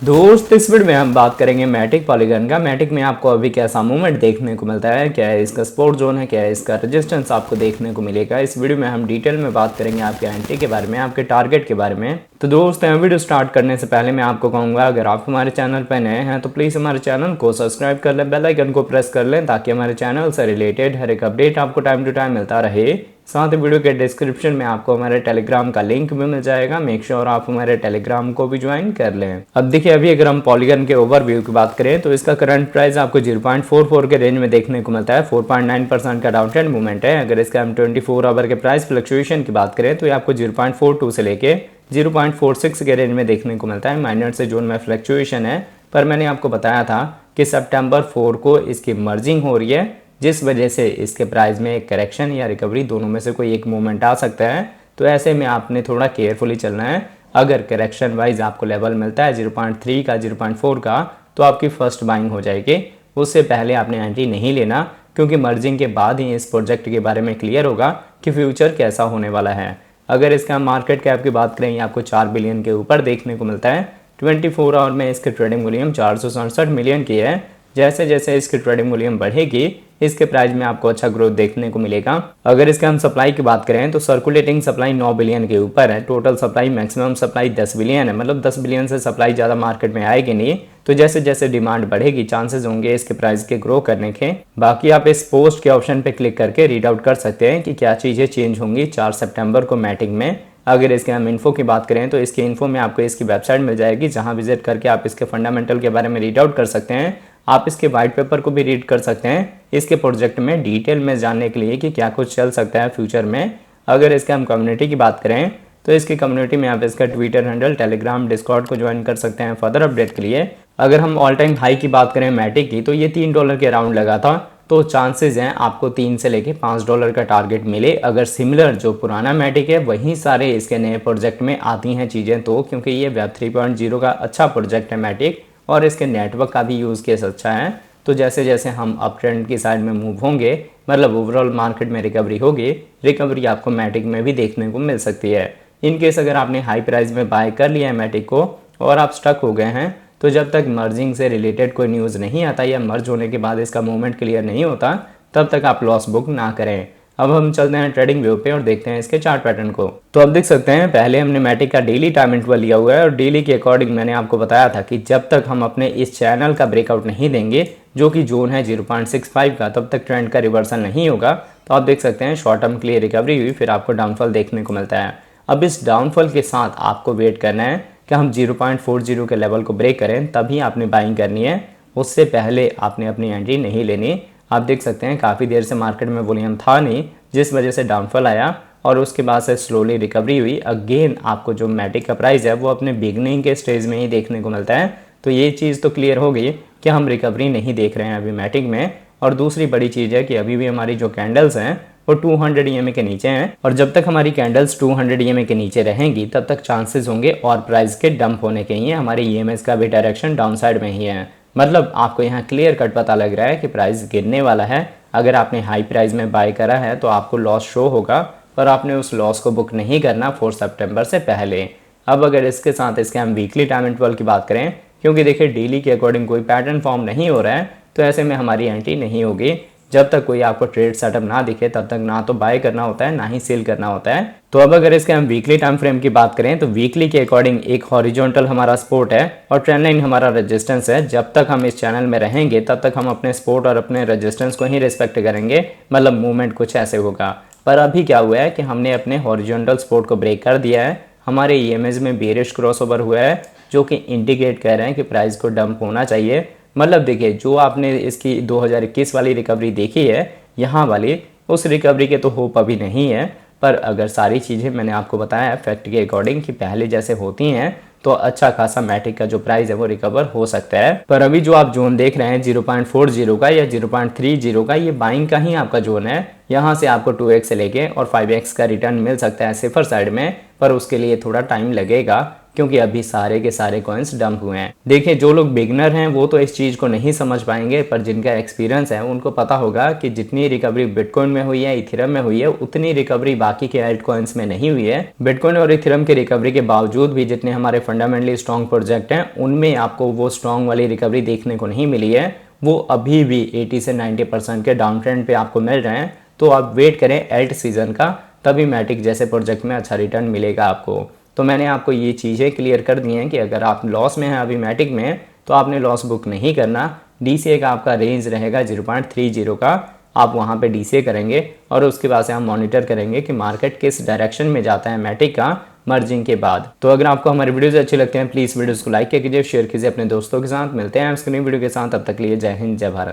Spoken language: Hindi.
दोस्त इस वीडियो में हम बात करेंगे मैटिक पॉलीगन का। मैटिक में आपको अभी कैसा मूवमेंट देखने को मिलता है, क्या है इसका सपोर्ट जोन है, क्या है इसका रेजिस्टेंस आपको देखने को मिलेगा। इस वीडियो में हम डिटेल में बात करेंगे आपके एंट्री के बारे में, आपके टारगेट के बारे में। तो दोस्त वीडियो स्टार्ट करने से पहले मैं आपको कहूँगा, अगर आप हमारे चैनल पर नए हैं तो प्लीज़ हमारे चैनल को सब्सक्राइब कर लें, बेल आइकन को प्रेस कर लें ताकि हमारे चैनल से रिलेटेड हर एक अपडेट आपको टाइम टू टाइम मिलता रहे। साथ ही वीडियो के डिस्क्रिप्शन में आपको हमारे टेलीग्राम का लिंक भी मिल जाएगा। मेक श्योर आप हमारे टेलीग्राम को भी ज्वाइन कर लें। अब देखिए, अभी अगर हम पॉलीगन के ओवरव्यू की बात करें तो इसका करंट प्राइस आपको 0.44 के रेंज में देखने को मिलता है। 4.9% का डाउन ट्रेंड मूवमेंट है। अगर इसका हम 24 आवर के प्राइस फ्लक्चुएशन की बात करें तो ये आपको 0.42 से लेके 0.46 के रेंज में देखने को मिलता है। माइनर से जोन में फ्लक्चुएशन है, पर मैंने आपको बताया था कि सितंबर 4 को इसकी मर्जिंग हो रही है, जिस वजह से इसके प्राइस में एक करेक्शन या रिकवरी दोनों में से कोई एक मूवमेंट आ सकता है। तो ऐसे में आपने थोड़ा केयरफुली चलना है। अगर करेक्शन वाइज आपको लेवल मिलता है 0.3 का, 0.4 का, तो आपकी फर्स्ट बाइंग हो जाएगी। उससे पहले आपने एंट्री नहीं लेना, क्योंकि मर्जिंग के बाद ही इस प्रोजेक्ट के बारे में क्लियर होगा कि फ्यूचर कैसा होने वाला है। अगर इसका मार्केट कैप की बात करें, आपको 4 बिलियन के ऊपर देखने को मिलता है। 24 आवर में इसकी ट्रेडिंग वॉल्यूम 467 मिलियन की है। जैसे जैसे इसकी ट्रेडिंग वॉल्यूम बढ़ेगी, इसके प्राइस में आपको अच्छा ग्रोथ देखने को मिलेगा। अगर इसके हम सप्लाई की बात करें तो सर्कुलेटिंग सप्लाई 9 बिलियन के ऊपर है। Total supply, maximum supply 10 billion है। मतलब 10 बिलियन से सप्लाई ज़्यादा मार्केट में आएगी नहीं। तो जैसे जैसे डिमांड बढ़ेगी, चांसेस होंगे इसके प्राइस के ग्रो करने के। बाकी आप इस पोस्ट के ऑप्शन पे क्लिक करके रीड आउट कर सकते हैं कि क्या चीज़ें चेंज होंगी 4 सितंबर को मैटिक में। अगर इसके हम इन्फो की बात करें तो इसकी इन्फो में आपको इसकी वेबसाइट मिल जाएगी, जहां विजिट करके आप इसके फंडामेंटल के बारे में रीड आउट कर सकते हैं। आप इसके वाइट पेपर को भी रीड कर सकते हैं इसके प्रोजेक्ट में डिटेल में जानने के लिए कि क्या कुछ चल सकता है फ्यूचर में। अगर इसके हम कम्युनिटी की बात करें तो इसकी कम्युनिटी में आप इसका ट्विटर हैंडल, टेलीग्राम, डिस्कॉर्ड को ज्वाइन कर सकते हैं फर्दर अपडेट के लिए। अगर हम ऑल टाइम हाई की बात करें मैटिक की, तो ये $3 के अराउंड लगा था। तो चांसेस हैं आपको 3 से लेके $5 का टारगेट मिले। अगर सिमिलर जो पुराना मैटिक है वहीं सारे इसके नए प्रोजेक्ट में आती हैं चीज़ें, तो क्योंकि ये वेब 3.0 का अच्छा प्रोजेक्ट है मैटिक, और इसके नेटवर्क का भी यूज़ केस अच्छा है। तो जैसे जैसे हम अप ट्रेंड की साइड में मूव होंगे, मतलब ओवरऑल मार्केट में रिकवरी होगी, रिकवरी आपको मैटिक में भी देखने को मिल सकती है। इन केस अगर आपने हाई प्राइस में बाय कर लिया है मैटिक को और आप स्टक हो गए हैं, तो जब तक मर्जिंग से रिलेटेड कोई न्यूज़ नहीं आता या मर्ज होने के बाद इसका मूवमेंट क्लियर नहीं होता, तब तक आप लॉस बुक ना करें। अब हम चलते हैं ट्रेडिंग व्यू पे और देखते हैं इसके चार्ट पैटर्न को। तो अब देख सकते हैं, पहले हमने मैटिक का डेली टाइम इंटरवल लिया हुआ है और डेली के अकॉर्डिंग मैंने आपको बताया था कि जब तक हम अपने इस चैनल का ब्रेकआउट नहीं देंगे, जो कि जोन है 0.65 का, तब तक ट्रेंड का रिवर्सल नहीं होगा। तो आप देख सकते हैं शॉर्ट टर्म के लिए रिकवरी हुई, फिर आपको डाउनफॉल देखने को मिलता है। अब इस डाउनफॉल के साथ आपको वेट करना है कि हम 0.40 के लेवल को ब्रेक करें, तभी आपने बाइंग करनी है। उससे पहले आपने अपनी एंट्री नहीं लेनी। आप देख सकते हैं काफ़ी देर से मार्केट में वॉल्यूम था नहीं, जिस वजह से डाउनफॉल आया और उसके बाद से स्लोली रिकवरी हुई। अगेन आपको जो मैटिक का प्राइस है वो अपने बिगनिंग के स्टेज में ही देखने को मिलता है। तो ये चीज़ तो क्लियर हो गई कि हम रिकवरी नहीं देख रहे हैं अभी मैटिक में। और दूसरी बड़ी चीज़ है कि अभी भी हमारी जो कैंडल्स हैं वो 200 EMA के नीचे हैं, और जब तक हमारी कैंडल्स 200 EMA के नीचे रहेंगी तब तक चांसेस होंगे और प्राइस के डंप होने के ही हैं। हमारे EMS का भी डायरेक्शन डाउन साइड में ही है। मतलब आपको यहाँ क्लियर कट पता लग रहा है कि प्राइस गिरने वाला है। अगर आपने हाई प्राइस में बाय करा है तो आपको लॉस शो होगा, पर आपने उस लॉस को बुक नहीं करना 4 सितंबर से पहले। अब अगर इसके साथ इसके हम वीकली टाइम इंटरवल की बात करें, क्योंकि देखिए डेली के अकॉर्डिंग कोई पैटर्न फॉर्म नहीं हो रहा है, तो ऐसे में हमारी एंट्री नहीं होगी। जब तक कोई आपको ट्रेड सेटअप ना दिखे तब तक ना तो बाय करना होता है ना ही सेल करना होता है। तो अब अगर इसके हम वीकली टाइम फ्रेम की बात करें तो वीकली के अकॉर्डिंग एक हॉरिजॉन्टल हमारा सपोर्ट है और ट्रेंड लाइन हमारा रेजिस्टेंस है। जब तक हम इस चैनल में रहेंगे तब तक हम अपने सपोर्ट और अपने रेजिस्टेंस को ही रिस्पेक्ट करेंगे। मतलब मूवमेंट कुछ ऐसे होगा। पर अभी क्या हुआ है कि हमने अपने हॉरिजॉन्टल सपोर्ट को ब्रेक कर दिया है। हमारे EMS में बेरिश क्रॉसओवर हुआ है, जो कि इंडिकेट कर रहे हैं कि प्राइस को डंप होना चाहिए। मतलब देखिए, जो आपने इसकी 2021 वाली रिकवरी देखी है, यहाँ वाली उस रिकवरी के तो होप अभी नहीं है। पर अगर सारी चीज़ें मैंने आपको बताया फैक्ट के अकॉर्डिंग कि पहले जैसे होती हैं, तो अच्छा खासा मैटिक का जो प्राइस है वो रिकवर हो सकता है। पर अभी जो आप जोन देख रहे हैं 0.40 का या 0.30 का, ये बाइंग का ही आपका जोन है। यहाँ से आपको 2x से लेके और 5x का रिटर्न मिल सकता है सिफर साइड में, पर उसके लिए थोड़ा टाइम लगेगा। क्योंकि अभी सारे के सारे कॉइन्स डंप हुए हैं। देखिए जो लोग बिगनर हैं वो तो इस चीज़ को नहीं समझ पाएंगे, पर जिनका एक्सपीरियंस है उनको पता होगा कि जितनी रिकवरी बिटकॉइन में हुई है, इथेरियम में हुई है, उतनी रिकवरी बाकी के एल्ट कॉइन्स में नहीं हुई है। बिटकॉइन और इथेरियम की रिकवरी के बावजूद भी जितने हमारे फंडामेंटली स्ट्रॉन्ग प्रोजेक्ट हैं उनमें आपको वो स्ट्रॉन्ग वाली रिकवरी देखने को नहीं मिली है। वो अभी भी 80 से 90% के डाउन ट्रेंड पे आपको मिल रहे हैं। तो आप वेट करें एल्ट सीजन का, तभी मैटिक जैसे प्रोजेक्ट में अच्छा रिटर्न मिलेगा आपको। तो मैंने आपको ये चीज़ें क्लियर कर दी हैं कि अगर आप लॉस में हैं अभी मैटिक में, तो आपने लॉस बुक नहीं करना। DCA का आपका रेंज रहेगा 0.30 का, आप वहाँ पे DCA करेंगे और उसके बाद से हम मॉनिटर करेंगे कि मार्केट किस डायरेक्शन में जाता है मैटिक का मर्जिंग के बाद। तो अगर आपको हमारे वीडियोस अच्छे लगते हैं प्लीज़ वीडियोस को लाइक कीजिए, शेयर कीजिए अपने दोस्तों के साथ। मिलते हैं इसके नई वीडियो के साथ, तब तक लिए जय हिंद जय भारत।